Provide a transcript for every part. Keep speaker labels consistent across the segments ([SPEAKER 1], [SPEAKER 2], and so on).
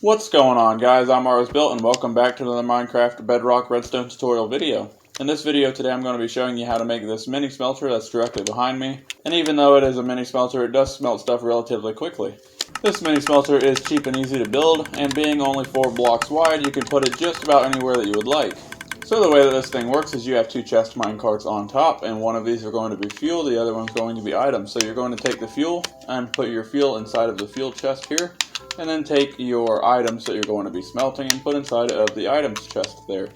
[SPEAKER 1] What's going on, guys? I'm Built and welcome back to another Minecraft Bedrock Redstone tutorial video. In this video today I'm going to be showing you how to make this mini smelter that's directly behind me. And even though it is a mini smelter, it does smelt stuff relatively quickly. This mini smelter is cheap and easy to build, and being only 4 blocks wide, you can put it just about anywhere that you would like. So the way that this thing works is you have 2 chest minecarts on top, and one of these are going to be fuel, the other one's going to be items. So you're going to take the fuel and put your fuel inside of the fuel chest here, and then take your items that you're going to be smelting and put inside of the items chest there.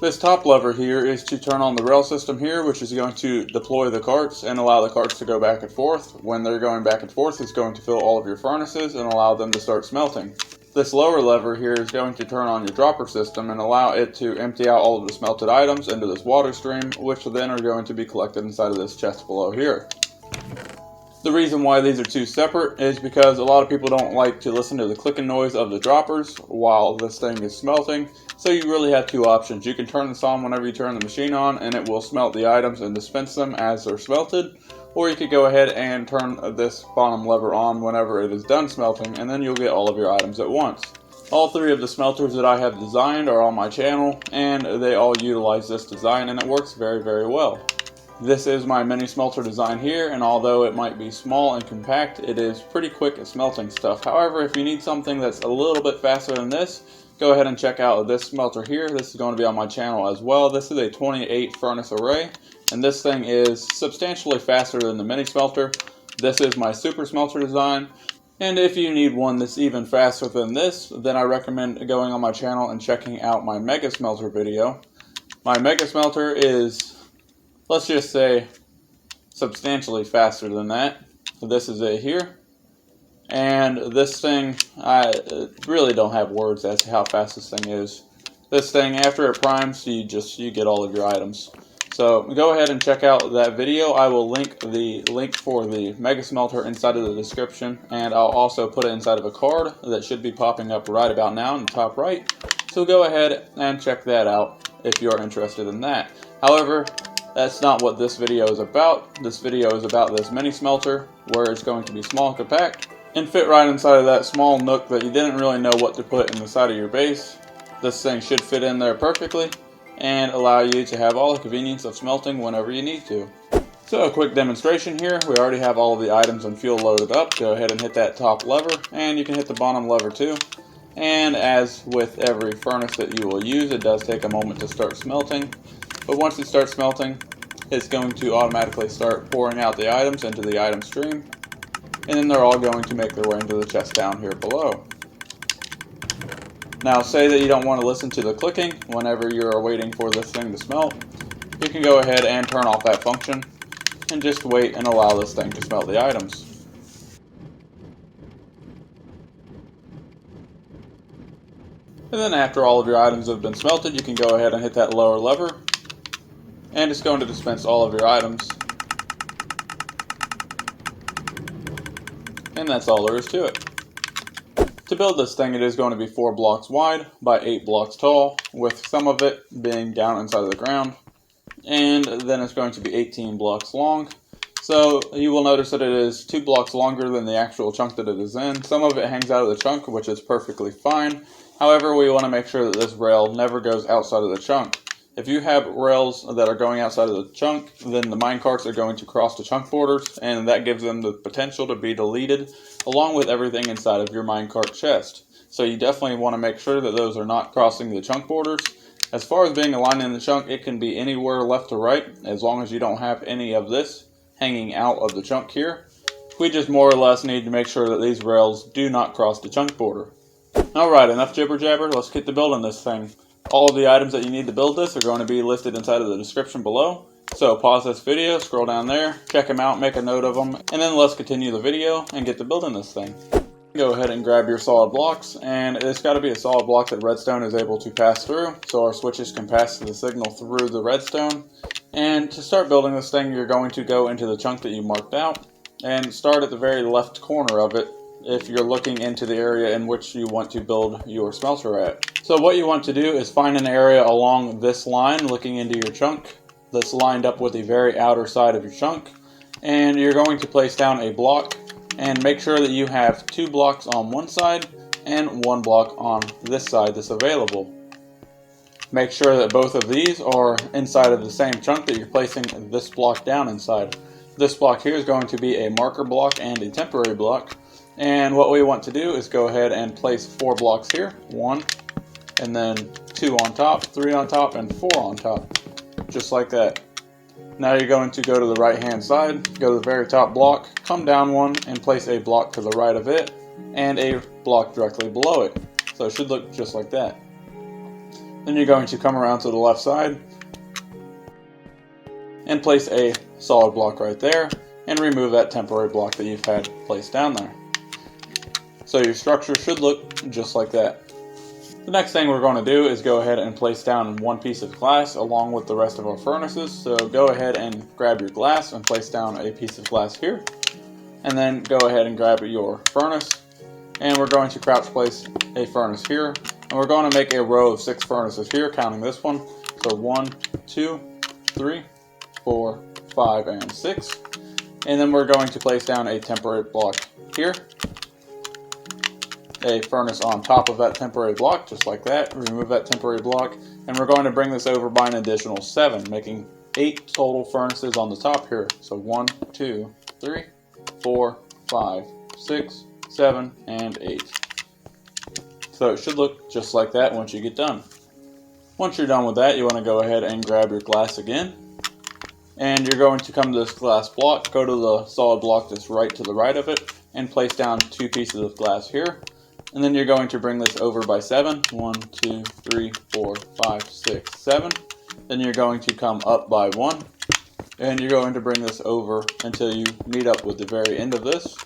[SPEAKER 1] This top lever here is to turn on the rail system here, which is going to deploy the carts and allow the carts to go back and forth. When they're going back and forth, it's going to fill all of your furnaces and allow them to start smelting. This lower lever here is going to turn on your dropper system and allow it to empty out all of the smelted items into this water stream, which then are going to be collected inside of this chest below here. The reason why these are 2 separate is because a lot of people don't like to listen to the clicking noise of the droppers while this thing is smelting. So you really have 2 options. You can turn this on whenever you turn the machine on and it will smelt the items and dispense them as they're smelted. Or you could go ahead and turn this bottom lever on whenever it is done smelting, and then you'll get all of your items at once. All 3 of the smelters that I have designed are on my channel, and they all utilize this design, and it works very, very well. This is my mini smelter design here, and although it might be small and compact, it is pretty quick at smelting stuff. However, if you need something that's a little bit faster than this, go ahead and check out this smelter here. This is going to be on my channel as well. This is a 28 furnace array, and this thing is substantially faster than the mini smelter. This is my super smelter design, and if you need one that's even faster than this, then I recommend going on my channel and checking out my mega smelter video. My mega smelter is, let's just say, substantially faster than that. So this is it here. And this thing, I really don't have words as to how fast this thing is. This thing, after it primes, you get all of your items. So go ahead and check out that video. I will link the link for the mega smelter inside of the description, and I'll also put it inside of a card that should be popping up right about now in the top right. So go ahead and check that out if you're interested in that. However, that's not what this video is about. This video is about this mini smelter, where it's going to be small and compact and fit right inside of that small nook that you didn't really know what to put in the side of your base. This thing should fit in there perfectly and allow you to have all the convenience of smelting whenever you need to. So a quick demonstration here. We already have all of the items and fuel loaded up. Go ahead and hit that top lever, and you can hit the bottom lever too. And as with every furnace that you will use, it does take a moment to start smelting. But once it starts smelting, it's going to automatically start pouring out the items into the item stream. And then they're all going to make their way into the chest down here below. Now, say that you don't want to listen to the clicking whenever you're waiting for this thing to smelt. You can go ahead and turn off that function and just wait and allow this thing to smelt the items. And then after all of your items have been smelted, you can go ahead and hit that lower lever, and it's going to dispense all of your items. And that's all there is to it. To build this thing, it is going to be 4 blocks wide by 8 blocks tall, with some of it being down inside of the ground. And then it's going to be 18 blocks long. So you will notice that it is 2 blocks longer than the actual chunk that it is in. Some of it hangs out of the chunk, which is perfectly fine. However, we want to make sure that this rail never goes outside of the chunk. If you have rails that are going outside of the chunk, then the minecarts are going to cross the chunk borders, and that gives them the potential to be deleted, along with everything inside of your minecart chest. So you definitely want to make sure that those are not crossing the chunk borders. As far as being aligned in the chunk, it can be anywhere left to right, as long as you don't have any of this hanging out of the chunk here. We just more or less need to make sure that these rails do not cross the chunk border. Alright, enough jibber jabber, let's get to building this thing. All of the items that you need to build this are going to be listed inside of the description below. So pause this video, scroll down there, check them out, make a note of them, and then let's continue the video and get to building this thing. Go ahead and grab your solid blocks, and it's got to be a solid block that redstone is able to pass through, so our switches can pass the signal through the redstone. And to start building this thing, you're going to go into the chunk that you marked out, and start at the very left corner of it, if you're looking into the area in which you want to build your smelter at. So what you want to do is find an area along this line looking into your chunk that's lined up with the very outer side of your chunk, and you're going to place down a block and make sure that you have 2 blocks on one side and 1 block on this side that's available. Make sure that both of these are inside of the same chunk that you're placing this block down inside. This block here is going to be a marker block and a temporary block. And what we want to do is go ahead and place 4 blocks here. 1, and then 2 on top, 3 on top, and 4 on top. Just like that. Now you're going to go to the right hand side, go to the very top block, come down 1, and place a block to the right of it, and a block directly below it. So it should look just like that. Then you're going to come around to the left side and place a solid block right there and remove that temporary block that you've had placed down there. So your structure should look just like that. The next thing we're going to do is go ahead and place down 1 piece of glass along with the rest of our furnaces. So go ahead and grab your glass and place down a piece of glass here. And then go ahead and grab your furnace. And we're going to crouch place a furnace here. And we're going to make a row of 6 furnaces here, counting this one. So 1, 2, 3, 4, 5, and 6. And then we're going to place down a temporary block here. A furnace on top of that temporary block, just like that. Remove that temporary block. And we're going to bring this over by an additional 7, making 8 total furnaces on the top here. So 1, 2, 3, 4, 5, 6, 7, and 8. So it should look just like that once you get done. Once you're done with that, you want to go ahead and grab your glass again. And you're going to come to this glass block, go to the solid block that's right to the right of it, and place down 2 pieces of glass here. And then you're going to bring this over by 7. 1, 2, 3, 4, 5, 6, 7. Then you're going to come up by 1. And you're going to bring this over until you meet up with the very end of this.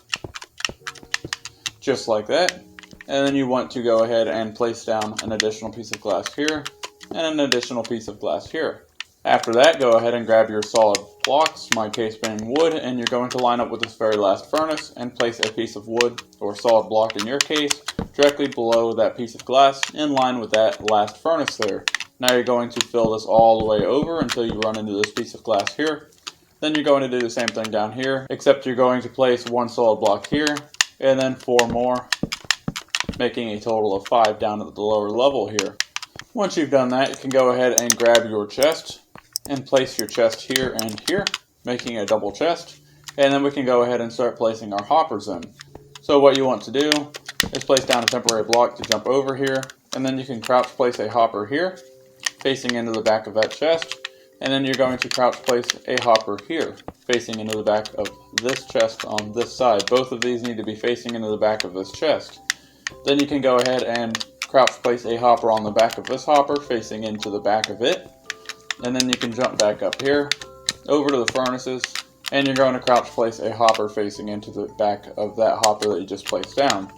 [SPEAKER 1] Just like that. And then you want to go ahead and place down an additional piece of glass here and an additional piece of glass here. After that, go ahead and grab your solid blocks, my case being wood, and you're going to line up with this very last furnace and place a piece of wood, or solid block in your case, directly below that piece of glass in line with that last furnace there. Now you're going to fill this all the way over until you run into this piece of glass here. Then you're going to do the same thing down here, except you're going to place 1 solid block here and then 4 more, making a total of 5 down at the lower level here. Once you've done that, you can go ahead and grab your chest and place your chest here and here, making a double chest. And then we can go ahead and start placing our hoppers in. So what you want to do is place down a temporary block to jump over here, and then you can crouch place a hopper here, facing into the back of that chest. And then you're going to crouch place a hopper here, facing into the back of this chest on this side. Both of these need to be facing into the back of this chest. Then you can go ahead and crouch place a hopper on the back of this hopper, facing into the back of it. And then you can jump back up here, over to the furnaces, and you're going to crouch place a hopper facing into the back of that hopper that you just placed down.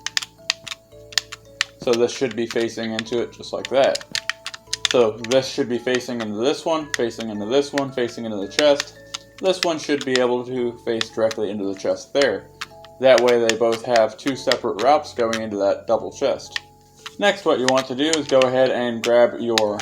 [SPEAKER 1] So this should be facing into it just like that. So this should be facing into this one, facing into this one, facing into the chest. This one should be able to face directly into the chest there. That way they both have 2 separate routes going into that double chest. Next, what you want to do is go ahead and grab your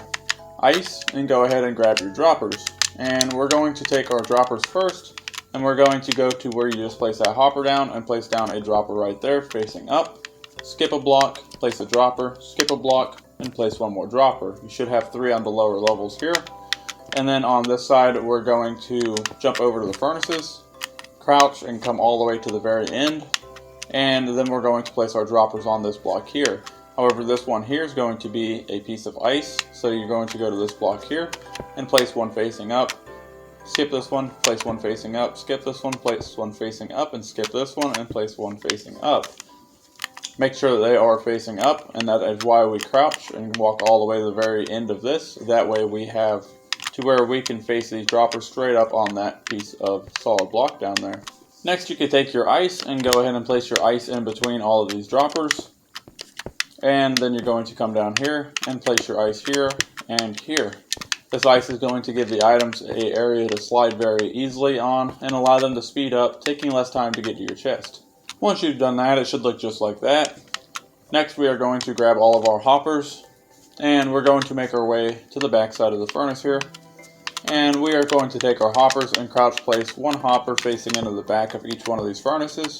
[SPEAKER 1] ice and go ahead and grab your droppers. And we're going to take our droppers first, and we're going to go to where you just place that hopper down and place down a dropper right there facing up. Skip a block, place a dropper, skip a block, and place 1 more dropper. You should have 3 on the lower levels here. And then on this side, we're going to jump over to the furnaces, crouch, and come all the way to the very end. And then we're going to place our droppers on this block here. However, this one here is going to be a piece of ice, so you're going to go to this block here and place 1 facing up, skip this one, place 1 facing up, skip this one, place 1 facing up, and skip this one and place 1 facing up. Make sure that they are facing up, and that is why we crouch and walk all the way to the very end of this. That way we have to where we can face these droppers straight up on that piece of solid block down there. Next, you can take your ice and go ahead and place your ice in between all of these droppers. And then you're going to come down here and place your ice here and here. This ice is going to give the items an area to slide very easily on and allow them to speed up, taking less time to get to your chest. Once you've done that, it should look just like that. Next, we are going to grab all of our hoppers, and we're going to make our way to the back side of the furnace here. And we are going to take our hoppers and crouch place 1 hopper facing into the back of each one of these furnaces.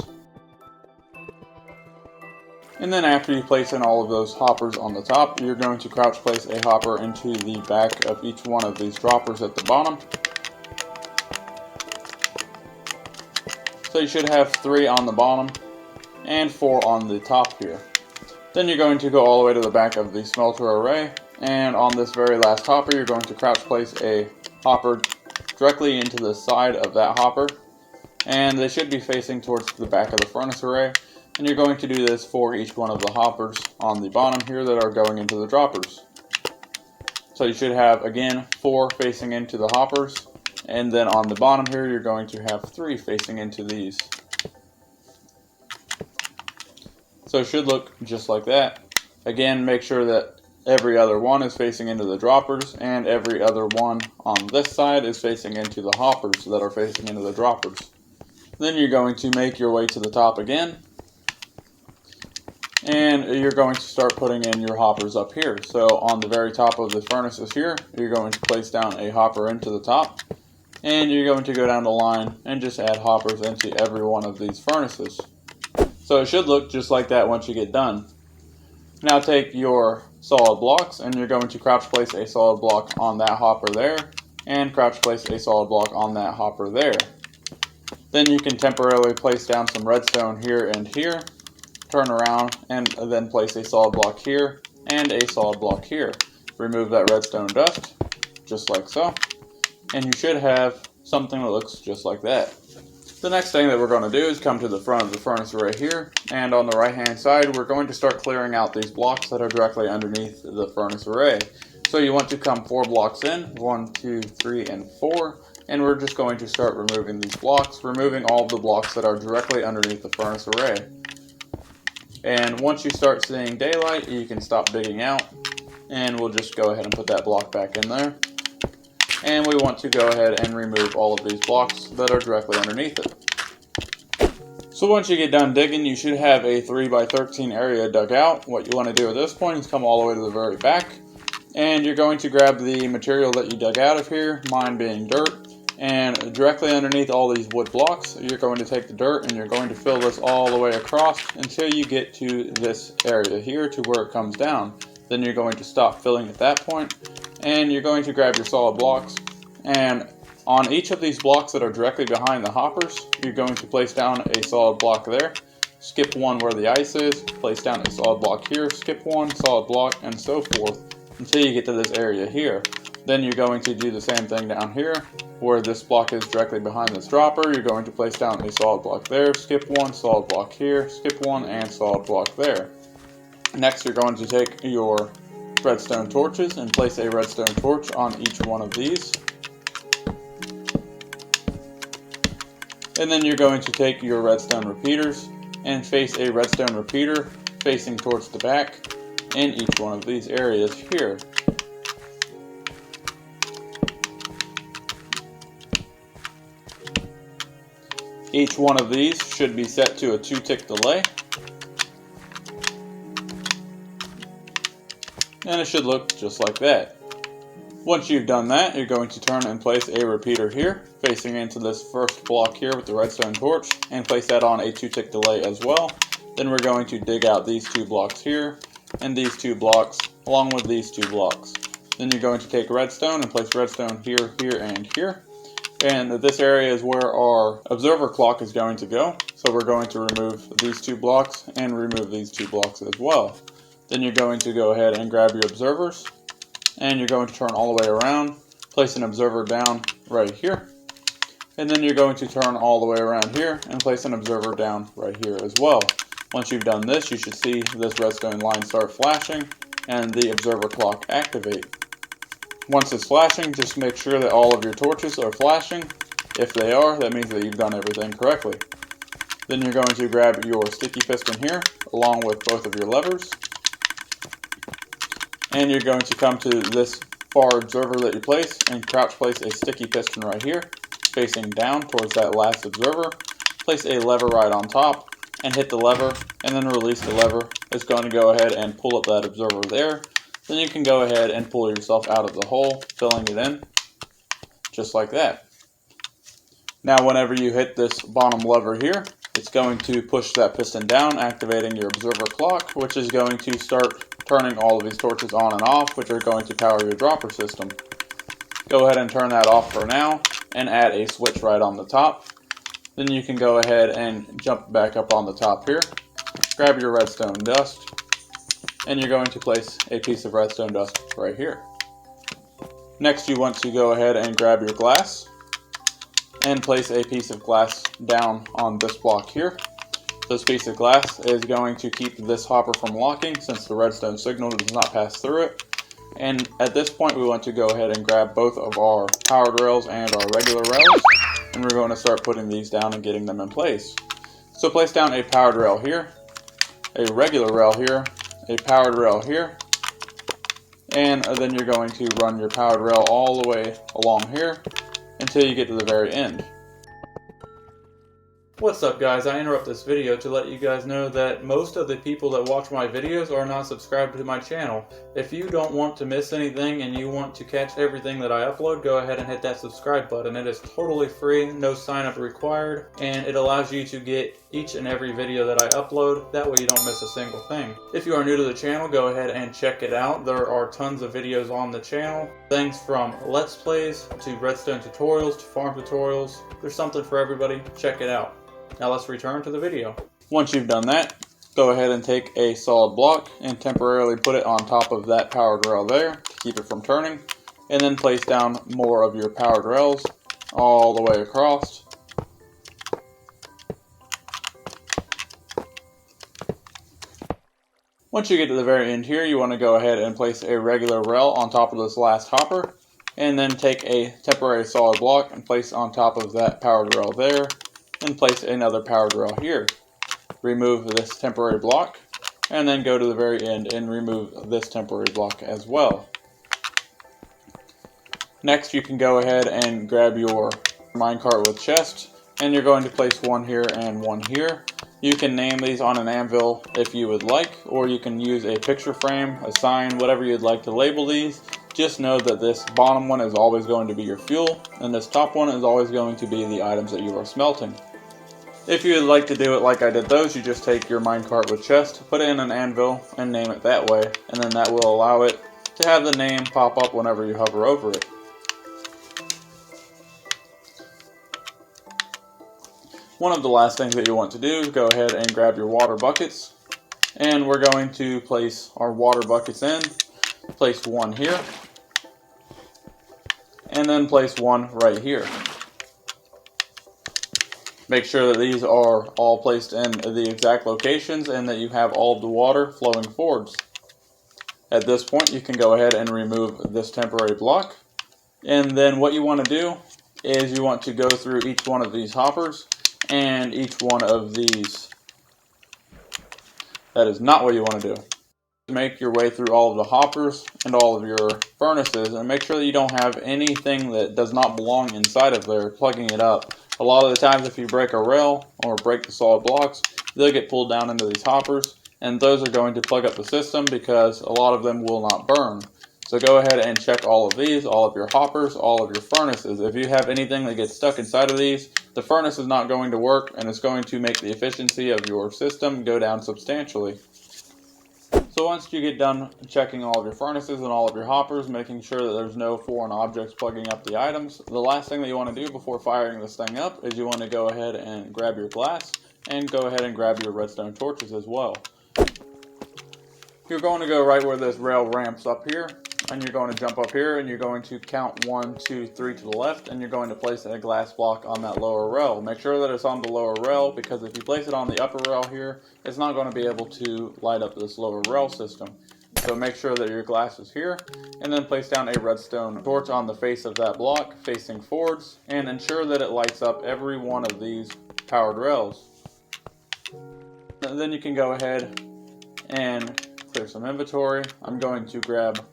[SPEAKER 1] And then after you place in all of those hoppers on the top, you're going to crouch place a hopper into the back of each one of these droppers at the bottom. So you should have 3 on the bottom and 4 on the top here. Then you're going to go all the way to the back of the smelter array, and on this very last hopper you're going to crouch place a hopper directly into the side of that hopper, and they should be facing towards the back of the furnace array. And you're going to do this for each one of the hoppers on the bottom here that are going into the droppers. So you should have, again, 4 facing into the hoppers, and then on the bottom here you're going to have 3 facing into these. So it should look just like that. Again, make sure that every other one is facing into the droppers, and every other one on this side is facing into the hoppers that are facing into the droppers. Then you're going to make your way to the top again, and you're going to start putting in your hoppers up here. So on the very top of the furnaces here, you're going to place down a hopper into the top, and you're going to go down the line and just add hoppers into every one of these furnaces. So it should look just like that once you get done. Now take your solid blocks, and you're going to crouch place a solid block on that hopper there, and crouch place a solid block on that hopper there. Then you can temporarily place down some redstone here and here, turn around, and then place a solid block here and a solid block here. Remove that redstone dust, just like so, and you should have something that looks just like that. The next thing that we're going to do is come to the front of the furnace array here, and on the right hand side we're going to start clearing out these blocks that are directly underneath the furnace array. So you want to come 4 blocks in, 1, 2, 3, and 4, and we're just going to start removing these blocks, removing all of the blocks that are directly underneath the furnace array. And once you start seeing daylight, you can stop digging out, and we'll just go ahead and put that block back in there. And we want to go ahead and remove all of these blocks that are directly underneath it. So once you get done digging, you should have a 3x13 area dug out. What you want to do at this point is come all the way to the very back, and you're going to grab the material that you dug out of here, mine being dirt, and directly underneath all these wood blocks, you're going to take the dirt and you're going to fill this all the way across until you get to this area here to where it comes down. Then you're going to stop filling at that point, and you're going to grab your solid blocks, and on each of these blocks that are directly behind the hoppers, you're going to place down a solid block there, skip one where the ice is, place down a solid block here, skip one, solid block, and so forth until you get to this area here. Then you're going to do the same thing down here where this block is directly behind this dropper. You're going to place down a solid block there, skip one, solid block here, skip one, and solid block there. Next, you're going to take your redstone torches and place a redstone torch on each one of these. And then you're going to take your redstone repeaters and face a redstone repeater facing towards the back in each one of these areas here. Each one of these should be set to a 2-tick delay. And it should look just like that. Once you've done that, you're going to turn and place a repeater here, facing into this first block here with the redstone torch, and place that on a 2-tick delay as well. Then we're going to dig out these 2 blocks here, and these 2 blocks, along with these 2 blocks. Then you're going to take redstone and place redstone here, here, and here. And this area is where our observer clock is going to go. So we're going to remove these 2 blocks and remove these 2 blocks as well. Then you're going to go ahead and grab your observers, and you're going to turn all the way around, place an observer down right here, and then you're going to turn all the way around here and place an observer down right here as well. Once you've done this, you should see this redstone line start flashing and the observer clock activate. Once it's flashing, just make sure that all of your torches are flashing. If they are, that means that you've done everything correctly. Then you're going to grab your sticky piston here, along with both of your levers. And you're going to come to this far observer that you place and crouch place a sticky piston right here, facing down towards that last observer. Place a lever right on top and hit the lever, and then release the lever. It's going to go ahead and pull up that observer there. Then you can go ahead and pull yourself out of the hole, filling it in, just like that. Now whenever you hit this bottom lever here, It's going to push that piston down, activating your observer clock, which is going to start turning all of these torches on and off, which are going to power your dropper system. Go ahead and turn that off for now, and add a switch right on the top. Then you can go ahead and jump back up on the top here, grab your redstone dust, and you're going to place a piece of redstone dust right here. Next, you want to go ahead and grab your glass and place a piece of glass down on this block here. This piece of glass is going to keep this hopper from locking since the redstone signal does not pass through it. And at this point, we want to go ahead and grab both of our powered rails and our regular rails, and we're going to start putting these down and getting them in place. So place down a powered rail here, a regular rail here, a powered rail here, and then you're going to run your powered rail all the way along here until you get to the very end. What's up guys, I interrupt this video to let you guys know that most of the people that watch my videos are not subscribed to my channel. If you don't want to miss anything and you want to catch everything that I upload, go ahead and hit that subscribe button. It is totally free, no sign up required, and it allows you to get each and every video that I upload. That way you don't miss a single thing. If you are new to the channel, go ahead and check it out. There are tons of videos on the channel. Things from Let's Plays to redstone tutorials to farm tutorials. There's something for everybody. Check it out. Now let's return to the video. Once you've done that, go ahead and take a solid block and temporarily put it on top of that powered rail there to keep it from turning, and then place down more of your powered rails all the way across. Once you get to the very end here, you want to go ahead and place a regular rail on top of this last hopper, and then take a temporary solid block and place on top of that powered rail there, and place another powered rail here. Remove this temporary block, and then go to the very end and remove this temporary block as well. Next, you can go ahead and grab your minecart with chest, and you're going to place one here and one here. You can name these on an anvil if you would like, or you can use a picture frame, a sign, whatever you'd like to label these. Just know that this bottom one is always going to be your fuel, and this top one is always going to be the items that you are smelting. If you would like to do it like I did those, you just take your minecart with chest, put it in an anvil, and name it that way, and then that will allow it to have the name pop up whenever you hover over it. One of the last things that you want to do is go ahead and grab your water buckets, and we're going to place our water buckets in. Place one here, and then place one right here. Make sure that these are all placed in the exact locations and that you have all of the water flowing forwards. At this point, you can go ahead and remove this temporary block. And then what you want to do is you want to go through each one of these hoppers and each one of these. That is not what you want to do. Make your way through all of the hoppers and all of your furnaces and make sure that you don't have anything that does not belong inside of there plugging it up. A lot of the times if you break a rail or break the solid blocks, they'll get pulled down into these hoppers, and those are going to plug up the system because a lot of them will not burn. So go ahead and check all of these, all of your hoppers, all of your furnaces. If you have anything that gets stuck inside of these, the furnace is not going to work and it's going to make the efficiency of your system go down substantially. So once you get done checking all of your furnaces and all of your hoppers, making sure that there's no foreign objects plugging up the items, the last thing that you want to do before firing this thing up is you want to go ahead and grab your glass and go ahead and grab your redstone torches as well. You're going to go right where this rail ramps up here, and you're going to jump up here and you're going to count 1, 2, 3 to the left, and you're going to place a glass block on that lower rail. Make sure that it's on the lower rail, because if you place it on the upper rail here, it's not going to be able to light up this lower rail system. So make sure that your glass is here, and then place down a redstone torch on the face of that block facing forwards, and ensure that it lights up every one of these powered rails. And then you can go ahead and clear some inventory. I'm going to grab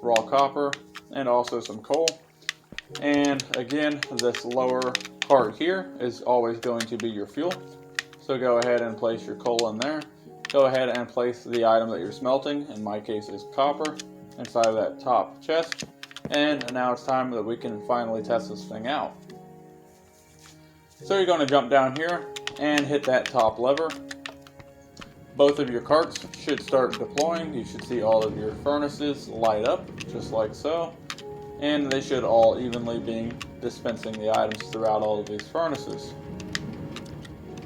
[SPEAKER 1] raw copper and also some coal, and again this lower part here is always going to be your fuel, so go ahead and place your coal in there. Go ahead and place the item that you're smelting, in my case is copper, inside of that top chest, and now it's time that we can finally test this thing out. So you're going to jump down here, and hit that top lever. Both of your carts should start deploying. You should see all of your furnaces light up, just like so. And they should all evenly be dispensing the items throughout all of these furnaces.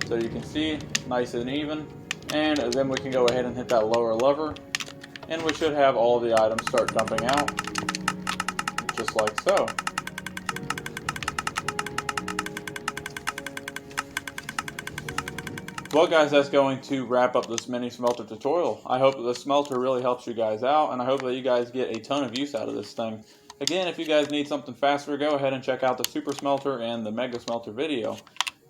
[SPEAKER 1] So you can see, nice and even. And then we can go ahead and hit that lower lever. And we should have all the items start dumping out, just like so. Well guys, that's going to wrap up this mini smelter tutorial. I hope that the smelter really helps you guys out, and I hope that you guys get a ton of use out of this thing. Again, if you guys need something faster, go ahead and check out the super smelter and the mega smelter video.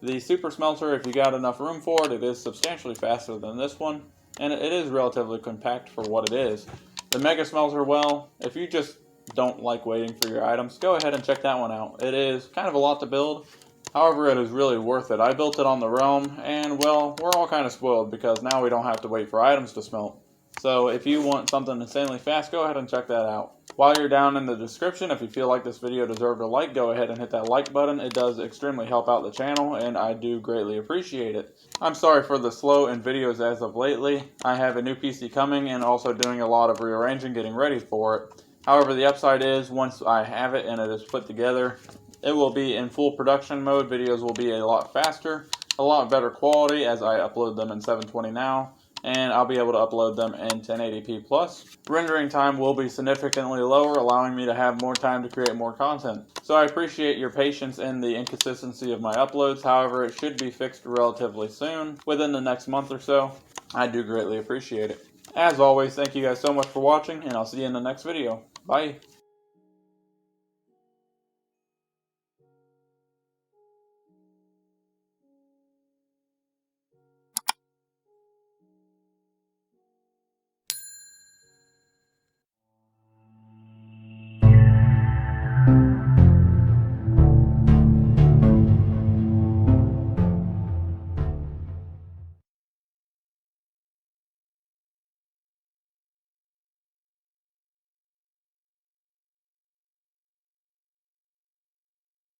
[SPEAKER 1] The super smelter, if you got enough room for it, it is substantially faster than this one, and it is relatively compact for what it is. The mega smelter, well, if you just don't like waiting for your items, go ahead and check that one out. It is kind of a lot to build. However, it is really worth it. I built it on the realm, and well, we're all kind of spoiled because now we don't have to wait for items to smelt. So if you want something insanely fast, go ahead and check that out. While you're down in the description, if you feel like this video deserved a like, go ahead and hit that like button. It does extremely help out the channel, and I do greatly appreciate it. I'm sorry for the slow in videos as of lately. I have a new PC coming and also doing a lot of rearranging, getting ready for it. However, the upside is once I have it and it is put together, it will be in full production mode. Videos will be a lot faster, a lot better quality as I upload them in 720 now, and I'll be able to upload them in 1080p plus. Rendering time will be significantly lower, allowing me to have more time to create more content. So I appreciate your patience in the inconsistency of my uploads. However, it should be fixed relatively soon, within the next month or so. I do greatly appreciate it. As always, thank you guys so much for watching, and I'll see you in the next video. Bye.